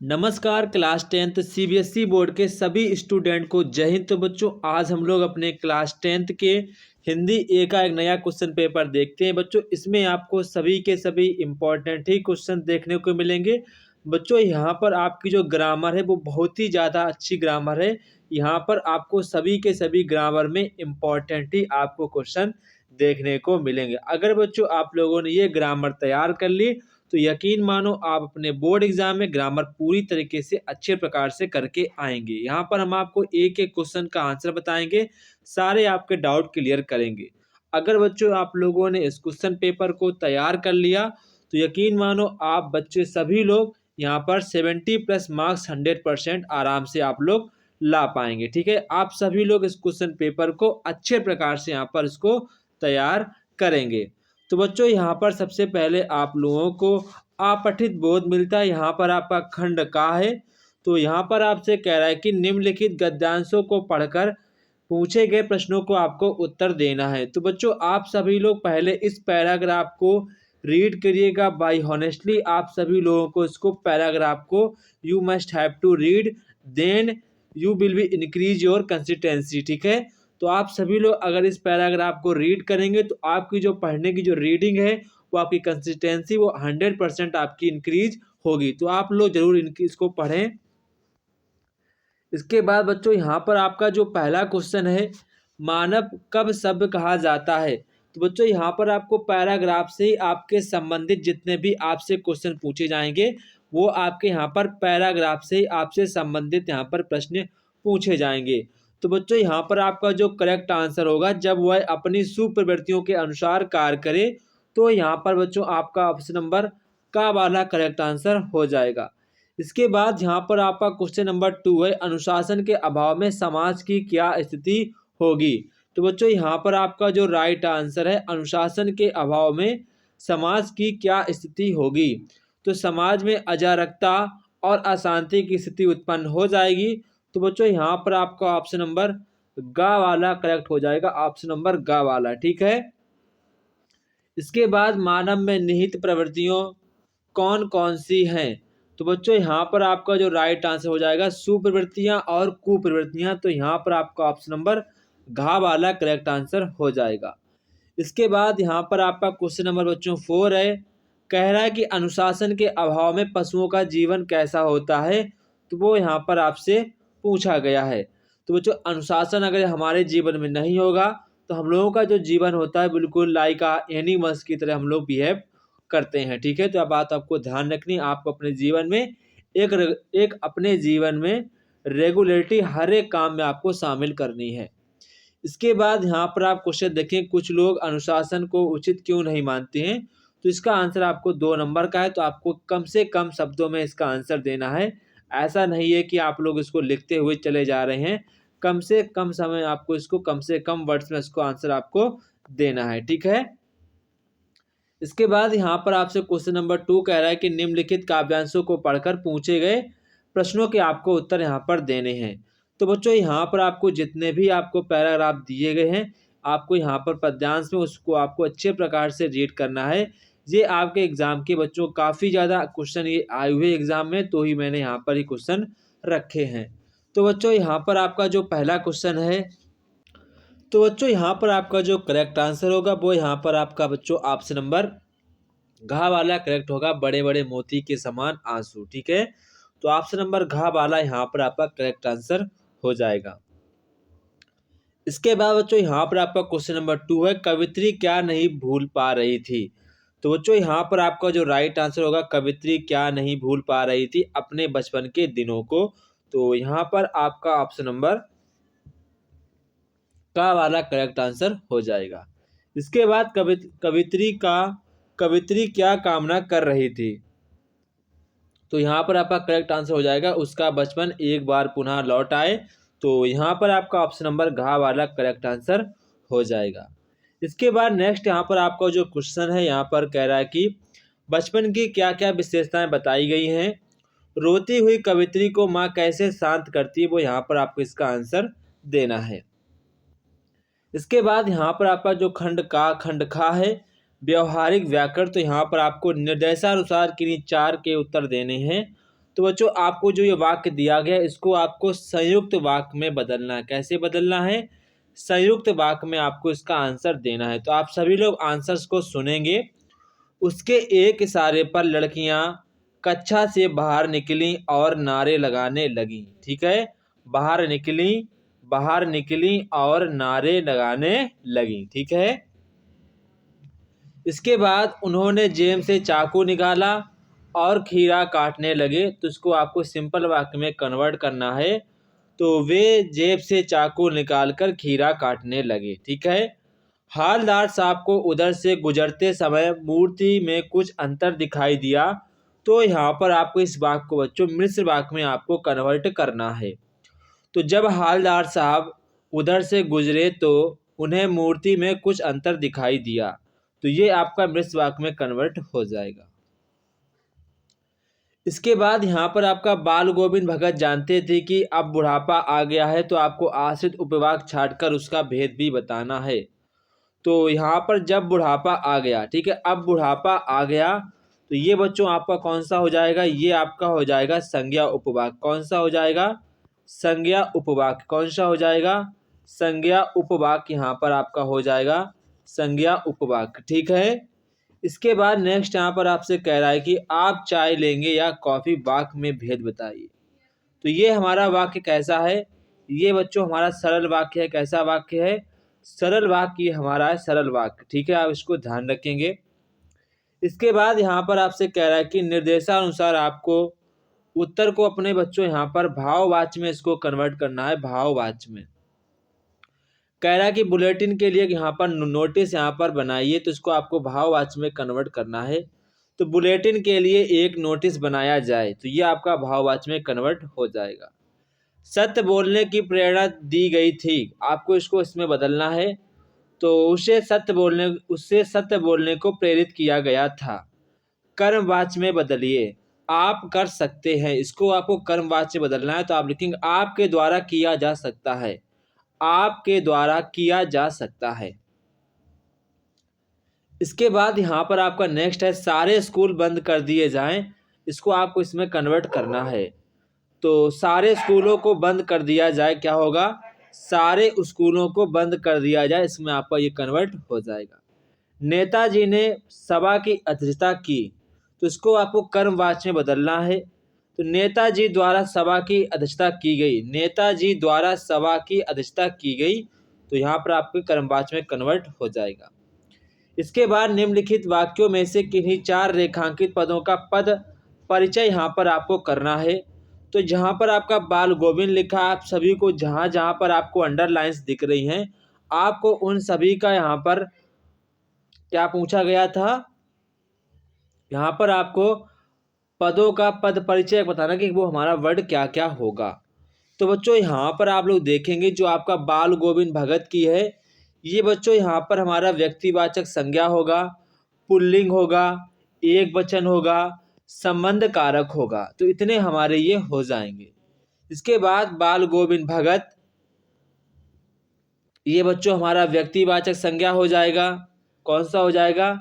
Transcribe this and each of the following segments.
नमस्कार class 10th CBSE board के सभी स्टूडेंट को जय हिंद। तो बच्चों आज हम लोग अपने क्लास 10th के हिंदी ए का एक नया क्वेश्चन पेपर देखते हैं। बच्चों इसमें आपको सभी के सभी इम्पोर्टेंट ही क्वेश्चन देखने को मिलेंगे। बच्चों यहाँ पर आपकी जो ग्रामर है वो बहुत ही ज़्यादा अच्छी ग्रामर है। यहाँ पर आपको सभी के सभी ग्रामर में इम्पोर्टेंट ही आपको क्वेश्चन देखने को मिलेंगे। अगर बच्चों आप लोगों ने ये ग्रामर तैयार कर ली तो यकीन मानो आप अपने बोर्ड एग्जाम में ग्रामर पूरी तरीके से अच्छे प्रकार से करके आएंगे। यहाँ पर हम आपको एक एक क्वेश्चन का आंसर बताएंगे, सारे आपके डाउट क्लियर करेंगे। अगर बच्चों आप लोगों ने इस क्वेश्चन पेपर को तैयार कर लिया तो यकीन मानो आप बच्चे सभी लोग यहाँ पर 70 प्लस मार्क्स 100% आराम से आप लोग ला पाएंगे। ठीक है, आप सभी लोग इस क्वेश्चन पेपर को अच्छे प्रकार से यहाँ पर इसको तैयार करेंगे। तो बच्चों यहाँ पर सबसे पहले आप लोगों को अपठित बोध मिलता है। यहाँ पर आपका खंड का है। तो यहाँ पर आपसे कह रहा है कि निम्नलिखित गद्यांशों को पढ़कर पूछे गए प्रश्नों को आपको उत्तर देना है। तो बच्चों आप सभी लोग पहले इस पैराग्राफ को रीड करिएगा। बाई हॉनेस्टली आप सभी लोगों को इसको पैराग्राफ को you must have to read, then you will be increase your consistency. ठीक है, तो आप सभी लोग अगर इस पैराग्राफ को रीड करेंगे तो आपकी जो पढ़ने की जो रीडिंग है वो आपकी कंसिस्टेंसी वो 100% आपकी इंक्रीज होगी। तो आप लोग जरूर इसको पढ़ें। इसके बाद बच्चों यहाँ पर आपका जो पहला क्वेश्चन है, मानव कब सभ्य कहा जाता है। तो बच्चों यहाँ पर आपको पैराग्राफ से ही आपके संबंधित जितने भी आपसे क्वेश्चन पूछे जाएंगे वो आपके यहाँ पर पैराग्राफ से ही आपसे संबंधित यहाँ पर प्रश्न पूछे जाएंगे। तो बच्चों यहाँ पर आपका जो करेक्ट आंसर होगा, जब वह अपनी सुप्रवृत्तियों के अनुसार कार्य करे, तो यहाँ पर बच्चों आपका ऑप्शन नंबर का वाला करेक्ट आंसर हो जाएगा। इसके बाद यहाँ पर आपका क्वेश्चन नंबर 2 है, अनुशासन के अभाव में समाज की क्या स्थिति होगी। तो बच्चों यहाँ पर आपका जो राइट आंसर है, अनुशासन के अभाव में समाज की क्या स्थिति होगी। तो समाज में अराजकता और अशांति की स्थिति उत्पन्न हो जाएगी। तो बच्चों यहाँ पर आपका ऑप्शन नंबर गा वाला करेक्ट हो जाएगा, ऑप्शन नंबर गा वाला। ठीक है, इसके बाद मानव में निहित प्रवृत्तियों कौन कौन सी हैं। तो बच्चों यहाँ पर आपका जो राइट आंसर हो जाएगा सुप्रवृत्तियां और कुप्रवृत्तियां। तो यहाँ पर आपका ऑप्शन नंबर घा वाला करेक्ट आंसर हो जाएगा। इसके बाद यहाँ पर आपका क्वेश्चन नंबर बच्चों 4 है, कह रहा है कि अनुशासन के अभाव में पशुओं का जीवन कैसा होता है। तो वो यहाँ पर आपसे पूछा गया है। तो बच्चों अनुशासन अगर हमारे जीवन में नहीं होगा तो हम लोगों का जो जीवन होता है बिल्कुल लाइक एनिमल्स की तरह हम लोग बिहेव करते हैं। ठीक है, तो अब बात आपको ध्यान रखनी, आपको अपने जीवन में एक अपने जीवन में रेगुलरिटी हर एक काम में आपको शामिल करनी है। इसके बाद यहाँ पर आप क्वेश्चन देखें, कुछ लोग अनुशासन को उचित क्यों नहीं मानते हैं। तो इसका आंसर आपको 2 नंबर का है। तो आपको कम से कम शब्दों में इसका आंसर देना है। ऐसा नहीं है कि आप लोग इसको लिखते हुए चले जा रहे हैं, कम से कम समय आपको इसको कम से कम वर्ड्स में इसको आंसर आपको देना है। ठीक है, इसके बाद यहाँ पर आपसे क्वेश्चन नंबर 2 कह रहा है कि निम्नलिखित काव्यांशों को पढ़कर पूछे गए प्रश्नों के आपको उत्तर यहाँ पर देने हैं। तो बच्चों यहाँ पर आपको जितने भी आपको पैराग्राफ दिए गए हैं आपको यहाँ पर पद्यांश में उसको आपको अच्छे प्रकार से रीड करना है। ये आपके एग्जाम के बच्चों काफ़ी ज़्यादा क्वेश्चन ये आए हुए एग्जाम में, तो ही मैंने यहाँ पर ही क्वेश्चन रखे हैं। तो बच्चों यहाँ पर आपका जो पहला क्वेश्चन है, तो बच्चों यहाँ पर आपका जो करेक्ट आंसर होगा वो यहाँ पर आपका बच्चों ऑप्शन नंबर घा वाला करेक्ट होगा, बड़े बड़े मोती के समान आंसू। ठीक है, तो ऑप्शन नंबर घा वाला यहाँ पर आपका करेक्ट आंसर हो जाएगा। इसके बाद बच्चों यहाँ पर आपका क्वेश्चन नंबर 2 है, कवित्री क्या नहीं भूल पा रही थी। तो बच्चों यहाँ पर आपका जो राइट आंसर होगा, कवित्री क्या नहीं भूल पा रही थी अपने बचपन के दिनों को। तो यहाँ पर आपका ऑप्शन नंबर का वाला करेक्ट आंसर हो जाएगा। इसके बाद कवित्री क्या कामना कर रही थी। तो यहाँ पर आपका करेक्ट आंसर हो जाएगा, उसका बचपन एक बार पुनः लौट आए। तो यहाँ पर आपका ऑप्शन नंबर घा वाला करेक्ट आंसर हो जाएगा। इसके बाद नेक्स्ट यहाँ पर आपका जो क्वेश्चन है यहाँ पर कह रहा है कि बचपन की क्या क्या विशेषताएं बताई गई हैं, रोती हुई कवित्री को माँ कैसे शांत करती है, वो यहाँ पर आपको इसका आंसर देना है। इसके बाद यहाँ पर आपका जो खंड खा है, व्यवहारिक व्याकरण। तो यहाँ पर आपको निर्देशानुसार किन्हीं 4 के उत्तर देने हैं। तो बच्चों आपको जो ये वाक्य दिया गया है इसको आपको संयुक्त वाक्य में बदलना है। कैसे बदलना है? संयुक्त वाक्य में आपको इसका आंसर देना है। तो आप सभी लोग आंसर्स को सुनेंगे। उसके एक इशारे पर लड़कियां कक्षा से बाहर निकली और नारे लगाने लगी। ठीक है, बाहर निकली और नारे लगाने लगी। ठीक है, इसके बाद उन्होंने जेब से चाकू निकाला और खीरा काटने लगे। तो इसको आपको सिंपल वाक्य में कन्वर्ट करना है। तो वे जेब से चाकू निकालकर खीरा काटने लगे। ठीक है, हालदार साहब को उधर से गुजरते समय मूर्ति में कुछ अंतर दिखाई दिया। तो यहाँ पर आपको इस वाक्य को बच्चों मिश्र वाक्य में आपको कन्वर्ट करना है। तो जब हालदार साहब उधर से गुजरे तो उन्हें मूर्ति में कुछ अंतर दिखाई दिया। तो ये आपका मिश्र वाक्य में कन्वर्ट हो जाएगा। इसके बाद यहाँ पर आपका बाल गोविंद भगत जानते थे कि अब बुढ़ापा आ गया है, तो आपको आश्रित उपवाक छाटकर उसका भेद भी बताना है। तो यहाँ पर जब बुढ़ापा आ गया, ठीक है, अब बुढ़ापा आ गया, तो ये बच्चों आपका कौन सा हो जाएगा? ये आपका हो जाएगा संज्ञा उपवाक। कौन सा हो जाएगा? संज्ञा उपवाक। कौन सा हो जाएगा? संज्ञा उपवाक यहाँ पर आपका हो जाएगा संज्ञा उपवाक। ठीक है, इसके बाद नेक्स्ट यहाँ पर आपसे कह रहा है कि आप चाय लेंगे या कॉफ़ी, वाक्य में भेद बताइए। तो ये हमारा वाक्य कैसा है? ये बच्चों हमारा सरल वाक्य है। कैसा वाक्य है? सरल वाक्य ये हमारा है, सरल वाक्य। ठीक है, आप इसको ध्यान रखेंगे। इसके बाद यहाँ पर आपसे कह रहा है कि निर्देशानुसार आपको उत्तर को अपने बच्चों यहाँ पर भाववाच्य में इसको कन्वर्ट करना है। भाववाच्य में कह रहा है कि बुलेटिन के लिए यहाँ पर नोटिस यहाँ पर बनाइए। तो इसको आपको भाववाच्य में कन्वर्ट करना है। तो बुलेटिन के लिए एक नोटिस बनाया जाए। तो ये आपका भाववाच्य में कन्वर्ट हो जाएगा। सत्य बोलने की प्रेरणा दी गई थी, आपको इसको इसमें बदलना है। तो उससे सत्य बोलने को प्रेरित किया गया था। कर्मवाच्य में बदलिए। आप कर सकते हैं, इसको आपको कर्मवाच्य बदलना है। तो आप लिखेंगे आपके द्वारा किया जा सकता है। आपके द्वारा किया जा सकता है। इसके बाद यहाँ पर आपका नेक्स्ट है सारे स्कूल बंद कर दिए जाएं। इसको आपको इसमें कन्वर्ट करना है। तो सारे स्कूलों को बंद कर दिया जाए, क्या होगा? सारे स्कूलों को बंद कर दिया जाए। इसमें आपका ये कन्वर्ट हो जाएगा। नेताजी ने सभा की अध्यक्षता की। तो इसको आपको कर्मवाच्य में बदलना है। तो नेताजी द्वारा सभा की अध्यक्षता की गई। नेताजी द्वारा सभा की अध्यक्षता की गई। तो यहाँ पर आपके कर्मवाच्य में कन्वर्ट हो जाएगा। इसके बाद निम्नलिखित वाक्यों में से किन्हीं 4 रेखांकित पदों का पद परिचय यहाँ पर आपको करना है। तो जहाँ पर आपका बाल गोविंद लिखा, आप सभी को जहाँ जहाँ पर आपको अंडरलाइंस दिख रही हैं, आपको उन सभी का यहाँ पर क्या पूछा गया था? यहाँ पर आपको पदों का पद परिचय बताना कि वो हमारा वर्ड क्या क्या होगा। तो बच्चों यहाँ पर आप लोग देखेंगे जो आपका बाल गोविंद भगत की है, ये बच्चों यहाँ पर हमारा व्यक्तिवाचक संज्ञा होगा, पुल्लिंग होगा, एक वचन होगा, संबंध कारक होगा। तो इतने हमारे ये हो जाएंगे। इसके बाद बाल गोविंद भगत, ये बच्चों हमारा व्यक्तिवाचक संज्ञा हो जाएगा। कौन सा हो जाएगा?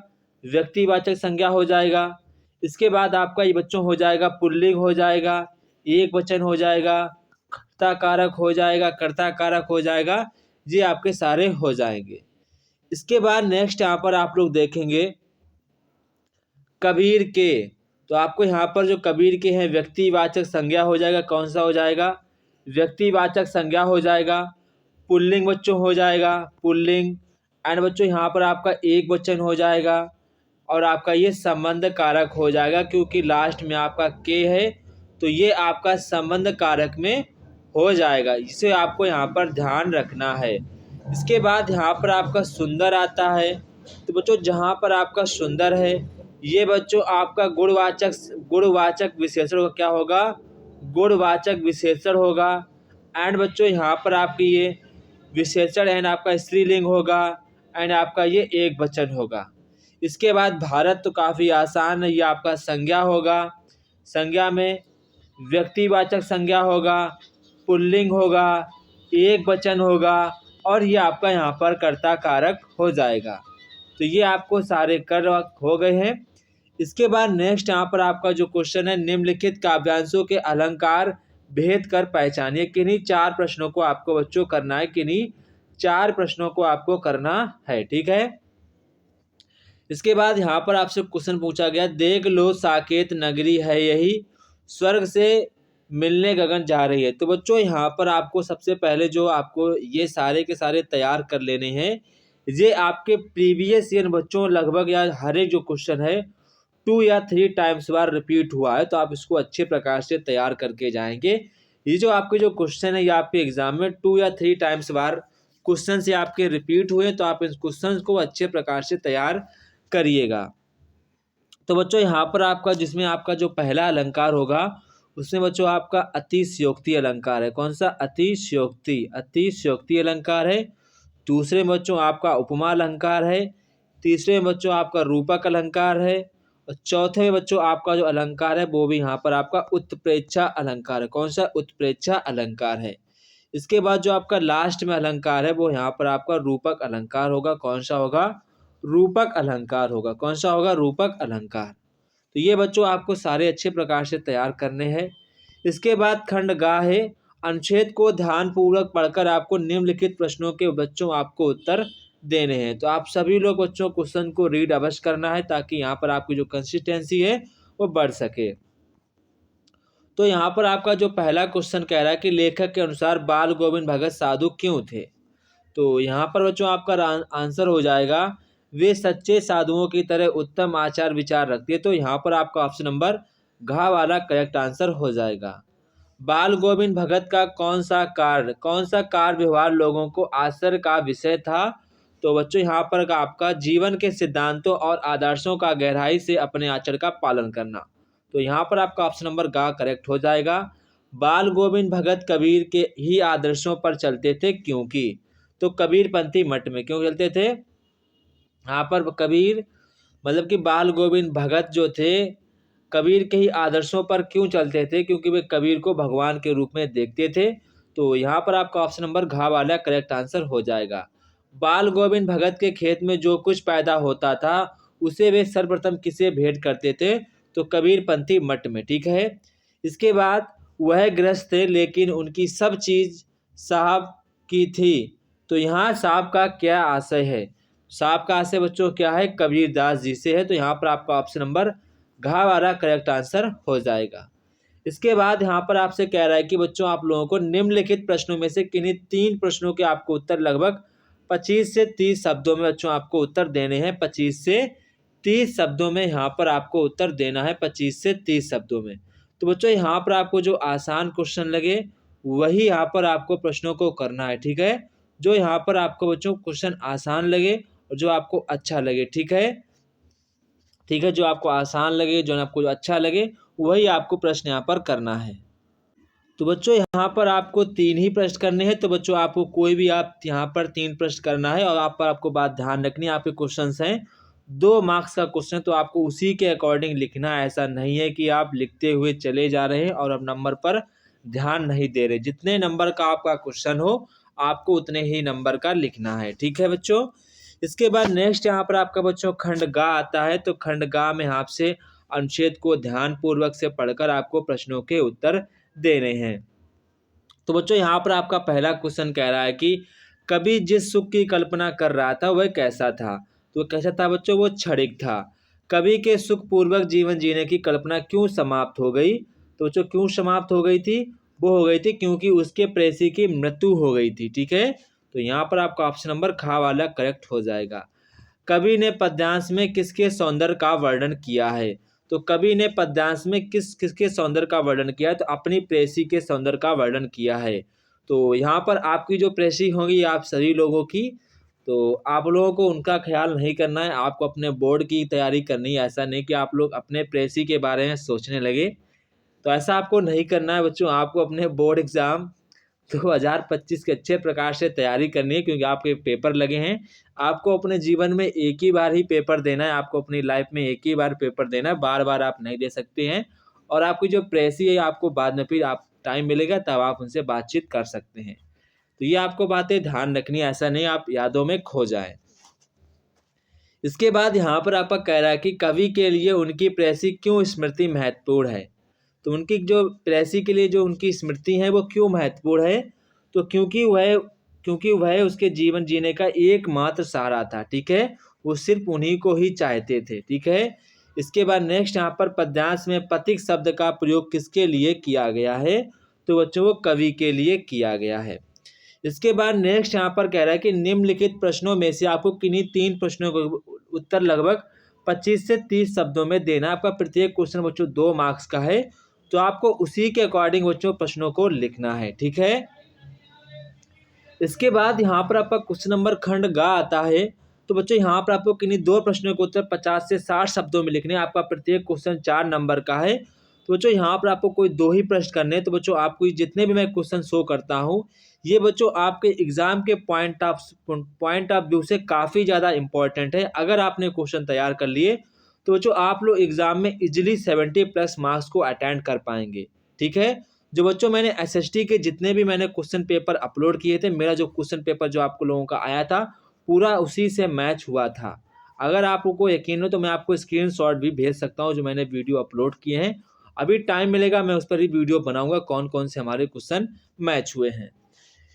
व्यक्तिवाचक संज्ञा हो जाएगा। इसके बाद आपका ये बच्चों हो जाएगा पुल्लिंग हो जाएगा, एक वचन हो जाएगा, कर्ता कारक हो जाएगा, कर्ता कारक हो जाएगा। ये आपके सारे हो जाएंगे। इसके बाद नेक्स्ट यहाँ पर आप लोग देखेंगे कबीर के। तो आपको यहाँ पर जो कबीर के हैं व्यक्तिवाचक संज्ञा हो जाएगा। कौन सा हो जाएगा? व्यक्तिवाचक संज्ञा हो जाएगा। पुल्लिंग बच्चों हो जाएगा, पुल्लिंग। एंड बच्चों यहाँ पर आपका एक वचन हो जाएगा और आपका ये संबंध कारक हो जाएगा, क्योंकि लास्ट में आपका के है। तो ये आपका संबंध कारक में हो जाएगा। इसे आपको यहाँ पर ध्यान रखना है। इसके बाद यहाँ पर आपका सुंदर आता है। तो बच्चों जहाँ पर आपका सुंदर है, ये बच्चों आपका गुणवाचक विशेषण होगा। क्या होगा? गुणवाचक विशेषण होगा। एंड बच्चों यहाँ पर आपकी ये विशेषण एंड आपका स्त्रीलिंग होगा एंड आपका ये एक वचन होगा। इसके बाद भारत तो काफ़ी आसान है, ये आपका संज्ञा होगा। संज्ञा में व्यक्तिवाचक संज्ञा होगा, पुल्लिंग होगा, एक वचन होगा और ये आपका यहाँ पर कर्ता कारक हो जाएगा। तो ये आपको सारे कर हो गए हैं। इसके बाद नेक्स्ट यहाँ पर आपका जो क्वेश्चन है, निम्नलिखित काव्यांशों के अलंकार भेद कर पहचानिए। किन्हीं 4 प्रश्नों को आपको बच्चों करना है, किन्हीं 4 प्रश्नों को आपको करना है, ठीक है। इसके बाद यहाँ पर आपसे क्वेश्चन पूछा गया, देख लो साकेत नगरी है यही, स्वर्ग से मिलने गगन जा रही है। तो बच्चों यहाँ पर आपको सबसे पहले जो आपको ये सारे के सारे तैयार कर लेने हैं। ये आपके प्रीवियस ईयर बच्चों लगभग या हर एक जो क्वेश्चन है 2 या 3 टाइम्स बार रिपीट हुआ है, तो आप इसको अच्छे प्रकार से तैयार करके जाएंगे। ये जो आपके जो क्वेश्चन है ये आपके एग्जाम में 2 या 3 टाइम्स बार क्वेश्चन से आपके रिपीट हुए, तो आप इस क्वेश्चन को अच्छे प्रकार से तैयार करिएगा। तो बच्चों यहाँ पर आपका जिसमें आपका जो पहला अलंकार होगा उसमें बच्चों आपका अतिशयोक्ति अलंकार है। कौन सा? अतिशयोक्ति अलंकार है। दूसरे में बच्चों आपका उपमा अलंकार है। तीसरे में बच्चों आपका रूपक अलंकार है। और चौथे में बच्चों आपका जो अलंकार है वो भी यहाँ पर आपका उत्प्रेक्षा अलंकार है। कौन सा? उत्प्रेक्षा अलंकार है। इसके बाद जो आपका लास्ट में अलंकार है वो यहाँ पर आपका रूपक अलंकार होगा। कौन सा होगा? रूपक अलंकार होगा। कौन सा होगा? रूपक अलंकार। तो ये बच्चों आपको सारे अच्छे प्रकार से तैयार करने हैं। इसके बाद खंड गा है, अनुच्छेद को ध्यान पूर्वक पढ़कर आपको निम्नलिखित प्रश्नों के बच्चों आपको उत्तर देने हैं। तो आप सभी लोग बच्चों क्वेश्चन को रीड अवश्य करना है ताकि यहाँ पर आपकी जो कंसिस्टेंसी है वो बढ़ सके। तो यहाँ पर आपका जो पहला क्वेश्चन कह रहा है कि लेखक के अनुसार बाल गोविंद भगत साधु क्यों थे। तो यहाँ पर बच्चों आपका आंसर हो जाएगा, वे सच्चे साधुओं की तरह उत्तम आचार विचार रखते। तो यहाँ पर आपका ऑप्शन नंबर घ वाला करेक्ट आंसर हो जाएगा। बाल गोविंद भगत का कौन सा कार्य व्यवहार लोगों को आश्चर्य का विषय था। तो बच्चों यहाँ पर आपका जीवन के सिद्धांतों और आदर्शों का गहराई से अपने आचरण का पालन करना। तो यहाँ पर आपका ऑप्शन नंबर ग करेक्ट हो जाएगा। बाल गोविंद भगत कबीर के ही आदर्शों पर चलते थे क्योंकि। तो कबीरपंथी मठ में क्यों चलते थे? यहाँ पर कबीर मतलब कि बाल गोविंद भगत जो थे कबीर के ही आदर्शों पर क्यों चलते थे? क्योंकि वे कबीर को भगवान के रूप में देखते थे। तो यहाँ पर आपका ऑप्शन नंबर घ वाला करेक्ट आंसर हो जाएगा। बाल गोविंद भगत के खेत में जो कुछ पैदा होता था उसे वे सर्वप्रथम किसे भेंट करते थे? तो कबीरपंथी मठ में, ठीक है। इसके बाद वह गृहस्थ थे लेकिन उनकी सब चीज साहब की थी। तो यहाँ साहब का क्या आशय है? साहब का आशय बच्चों क्या है? कबीरदास जी से है। तो यहाँ पर आपका ऑप्शन नंबर घ वाला करेक्ट आंसर हो जाएगा। इसके बाद यहाँ पर आपसे कह रहा है कि बच्चों आप लोगों को निम्नलिखित प्रश्नों में से किन्हीं 3 प्रश्नों के आपको उत्तर लगभग 25 से 30 शब्दों में बच्चों आपको उत्तर देने हैं। 25 से 30 शब्दों में यहाँ पर आपको उत्तर देना है। 25 से 30 शब्दों में। तो बच्चों यहाँ पर आपको जो आसान क्वेश्चन लगे वही यहाँ पर आपको प्रश्नों को करना है, ठीक है। जो यहाँ पर आपको बच्चों क्वेश्चन आसान लगे और जो आपको अच्छा लगे, ठीक है। ठीक है, जो आपको आसान लगे, जो आपको अच्छा लगे वही आपको प्रश्न यहाँ पर करना है। तो बच्चों यहाँ पर आपको 3 ही प्रश्न करने हैं। तो बच्चों आपको कोई भी आप यहाँ पर 3 प्रश्न करना है और आप पर आपको बात ध्यान रखनी है, आपके क्वेश्चंस हैं 2 मार्क्स का क्वेश्चन, तो आपको उसी के अकॉर्डिंग लिखना है। ऐसा नहीं है कि आप लिखते हुए चले जा रहे हैं और अब नंबर पर ध्यान नहीं दे रहे। जितने नंबर का आपका क्वेश्चन हो आपको उतने ही नंबर का लिखना है, ठीक है बच्चों। इसके बाद नेक्स्ट यहाँ पर आपका बच्चों खंड गा आता है। तो खंड गा में आपसे अनुच्छेद को ध्यान पूर्वक से पढ़कर आपको प्रश्नों के उत्तर देने हैं। तो बच्चों यहाँ पर आपका पहला क्वेश्चन कह रहा है कि कबीर जिस सुख की कल्पना कर रहा था वह कैसा था। तो कैसा था बच्चों? वो क्षणिक था। कबीर के सुख पूर्वक जीवन जीने की कल्पना क्यों समाप्त हो गई। तो बच्चों क्यों समाप्त हो गई थी? वो हो गई थी क्योंकि उसके प्रेयसी की मृत्यु हो गई थी, ठीक है। तो यहाँ पर आपका ऑप्शन नंबर ख वाला करेक्ट हो जाएगा। कबीर ने पद्यांश में किसके सौंदर्य का वर्णन किया है। तो कवि ने पद्यांश में किसके सौंदर्य का वर्णन किया है। तो अपनी प्रेयसी के सौंदर्य का वर्णन किया है। तो यहाँ पर आपकी जो प्रेयसी होंगी आप सभी लोगों की, तो आप लोगों को उनका ख्याल नहीं करना है, आपको अपने बोर्ड की तैयारी करनी है। ऐसा नहीं कि आप लोग अपने प्रेयसी के बारे में सोचने लगे, तो ऐसा आपको नहीं करना है बच्चों। आपको अपने बोर्ड एग्ज़ाम 2025 के अच्छे प्रकार से तैयारी करनी है क्योंकि आपके पेपर लगे हैं। आपको अपने जीवन में एक ही बार ही पेपर देना है, आपको अपनी लाइफ में एक ही बार पेपर देना है, बार बार आप नहीं दे सकते हैं। और आपकी जो प्रेयसी है आपको बाद में फिर आप टाइम मिलेगा तब आप उनसे बातचीत कर सकते हैं। तो ये आपको बातें ध्यान रखनी है, ऐसा नहीं आप यादों में खो जाएं। इसके बाद यहाँ पर आपका कह रहा है कि कवि के लिए उनकी प्रेयसी क्यों स्मृति महत्वपूर्ण है। तो उनकी जो प्रेयसी के लिए जो उनकी स्मृति है वो क्यों महत्वपूर्ण है, तो क्योंकि वह उसके जीवन जीने का एकमात्र सहारा था। ठीक है, वो सिर्फ उन्हीं को ही चाहते थे। ठीक है, इसके बाद नेक्स्ट यहाँ पर पद्यांश में पथिक शब्द का प्रयोग किसके लिए किया गया है, तो बच्चों वो कवि के लिए किया गया है। इसके बाद नेक्स्ट यहाँ पर कह रहा है कि निम्नलिखित प्रश्नों में से आपको किन्हीं 3 प्रश्नों का उत्तर लगभग 25 से 30 शब्दों में देना। आपका प्रत्येक क्वेश्चन बच्चों 2 मार्क्स का है, तो आपको उसी के अकॉर्डिंग बच्चों प्रश्नों को लिखना है। ठीक है, इसके बाद यहाँ पर आपका क्वेश्चन नंबर खंड ग आता है। तो बच्चों यहाँ पर आपको किन्हीं 2 प्रश्नों के उत्तर 50 से 60 शब्दों में लिखने हैं। आपका प्रत्येक क्वेश्चन 4 नंबर का है। तो बच्चों यहाँ पर आपको कोई 2 ही प्रश्न करने हैं। तो बच्चों आपको जितने भी मैं क्वेश्चन शो करता हूँ, ये बच्चों आपके एग्जाम के पॉइंट ऑफ व्यू से काफ़ी ज़्यादा इंपॉर्टेंट है। अगर आपने क्वेश्चन तैयार कर लिए तो बच्चों आप लोग एग्जाम में इजिली 70+ मार्क्स को अटेंड कर पाएंगे। ठीक है, जो बच्चों मैंने एसएसटी के जितने भी मैंने क्वेश्चन पेपर अपलोड किए थे, मेरा जो क्वेश्चन पेपर जो आपको लोगों का आया था पूरा उसी से मैच हुआ था। अगर आपको यकीन हो तो मैं आपको स्क्रीनशॉट भी भेज सकता हूं जो मैंने वीडियो अपलोड किए हैं। अभी टाइम मिलेगा मैं उस पर ही वीडियो बनाऊंगा कौन कौन से हमारे क्वेश्चन मैच हुए हैं।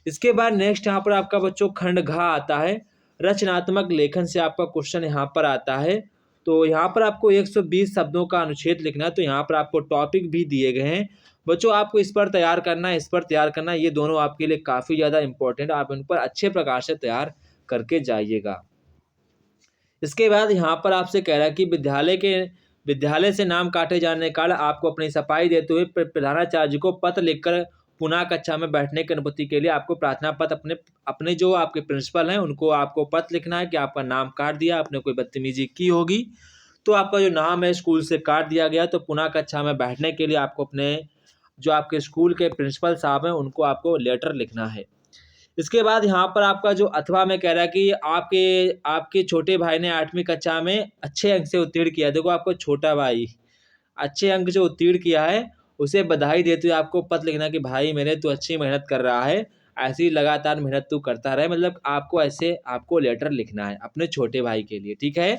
इसके बाद नेक्स्ट यहाँ पर आपका बच्चों खंड घ आता है। रचनात्मक लेखन से आपका क्वेश्चन यहाँ पर आता है। तो यहाँ पर आपको 120 शब्दों का अनुच्छेद लिखना है। तो यहाँ पर आपको टॉपिक भी दिए गए हैं बच्चों, आपको इस पर तैयार करना है, इस पर तैयार करना है। ये दोनों आपके लिए काफ़ी ज़्यादा इंपॉर्टेंट है, आप इन पर अच्छे प्रकार से तैयार करके जाइएगा। इसके बाद यहाँ पर आपसे कह रहा है कि विद्यालय से नाम काटे जाने के कारण आपको अपनी सफाई देते हुए प्रधानाचार्य जी को पत्र लिखकर पुनः कक्षा में बैठने की अनुमति के लिए आपको प्रार्थना पत्र अपने जो आपके प्रिंसिपल हैं उनको आपको पत्र लिखना है कि आपका नाम काट दिया, आपने कोई बदतमीजी की होगी तो आपका जो नाम है स्कूल से काट दिया गया, तो पुनः कक्षा में बैठने के लिए आपको अपने जो आपके स्कूल के प्रिंसिपल साहब हैं उनको आपको लेटर लिखना है। इसके बाद यहाँ पर आपका जो अथवा में कह रहा है कि आपके छोटे भाई ने 8वीं कक्षा में अच्छे अंक से उत्तीर्ण किया। देखो आपको छोटा भाई अच्छे अंक जो उत्तीर्ण किया है उसे बधाई देते हुए आपको पत्र लिखना कि भाई मेरे तू अच्छी मेहनत कर रहा है, ऐसी लगातार मेहनत तू करता रहे। मतलब आपको लेटर लिखना है अपने छोटे भाई के लिए। ठीक है,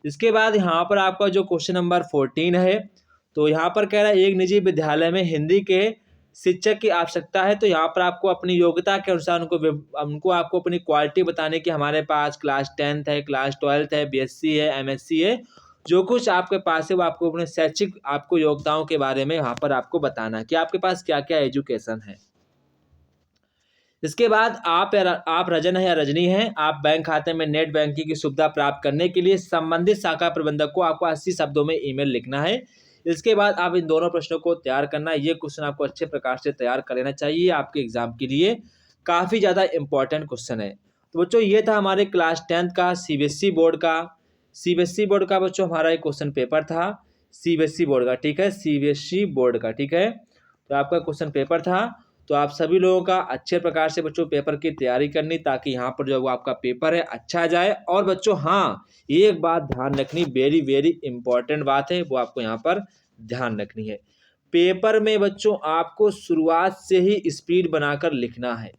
इसके बाद यहाँ पर आपका जो क्वेश्चन नंबर 14 है, तो यहाँ पर कह रहा है एक निजी विद्यालय में हिंदी के शिक्षक की आवश्यकता है। तो यहाँ पर आपको अपनी योग्यता के अनुसार उनको आपको अपनी क्वालिटी बताने की हमारे पास क्लास 10th है, क्लास 12th है, बीएससी है, एमएससी है, जो कुछ आपके पास है वो आपको अपने शैक्षिक आपको योग्यताओं के बारे में यहाँ पर आपको बताना है कि आपके पास क्या क्या एजुकेशन है। इसके बाद आप रजन है या रजनी है, आप बैंक खाते में नेट बैंकिंग की सुविधा प्राप्त करने के लिए संबंधित शाखा प्रबंधक को आपको 80 शब्दों में ईमेल लिखना है। इसके बाद आप इन दोनों प्रश्नों को तैयार करना है। ये क्वेश्चन आपको अच्छे प्रकार से तैयार कर लेना चाहिए, आपके एग्जाम के लिए काफ़ी ज़्यादा इंपॉर्टेंट क्वेश्चन है। तो बच्चों ये था हमारे क्लास 10th का सीबीएसई बोर्ड का बच्चों हमारा एक क्वेश्चन पेपर था सीबीएसई बोर्ड का। ठीक है, सीबीएसई बोर्ड का। ठीक है, तो आपका क्वेश्चन पेपर था। तो आप सभी लोगों का अच्छे प्रकार से बच्चों पेपर की तैयारी करनी ताकि यहाँ पर जो आपका पेपर है अच्छा जाए। और बच्चों हाँ, एक बात ध्यान रखनी, वेरी वेरी इंपॉर्टेंट बात है, वो आपको यहाँ पर ध्यान रखनी है। पेपर में बच्चों आपको शुरुआत से ही स्पीड बनाकर लिखना है,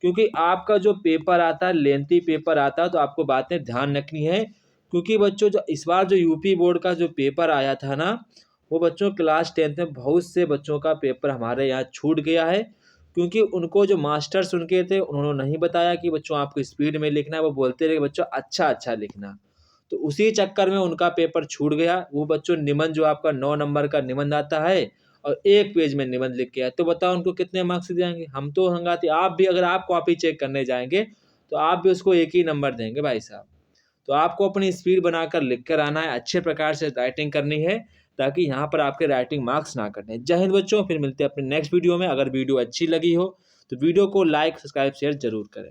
क्योंकि आपका जो पेपर आता है लेंथी पेपर आता है, तो आपको बातें ध्यान रखनी है। क्योंकि बच्चों जो इस बार जो यूपी बोर्ड का जो पेपर आया था ना, वो बच्चों क्लास 10th में बहुत से बच्चों का पेपर हमारे यहाँ छूट गया है, क्योंकि उनको जो मास्टर्स उनके थे उन्होंने नहीं बताया कि बच्चों आपको स्पीड में लिखना है, वो बोलते रहे बच्चों अच्छा लिखना। तो उसी चक्कर में उनका पेपर छूट गया। वो बच्चों निबंध जो आपका 9 नंबर का निबंध आता है और 1 पेज में निबंध लिख के आए, तो बताओ उनको कितने मार्क्स जाएंगे। हम तो हंगाती, आप भी अगर आप कॉपी चेक करने जाएंगे तो आप भी उसको 1 ही नंबर देंगे भाई साहब। तो आपको अपनी स्पीड बनाकर लिख कर आना है, अच्छे प्रकार से राइटिंग करनी है ताकि यहाँ पर आपके राइटिंग मार्क्स ना कटें। जय हिंद बच्चों, फिर मिलते हैं अपने नेक्स्ट वीडियो में। अगर वीडियो अच्छी लगी हो तो वीडियो को लाइक, सब्सक्राइब, शेयर जरूर करें।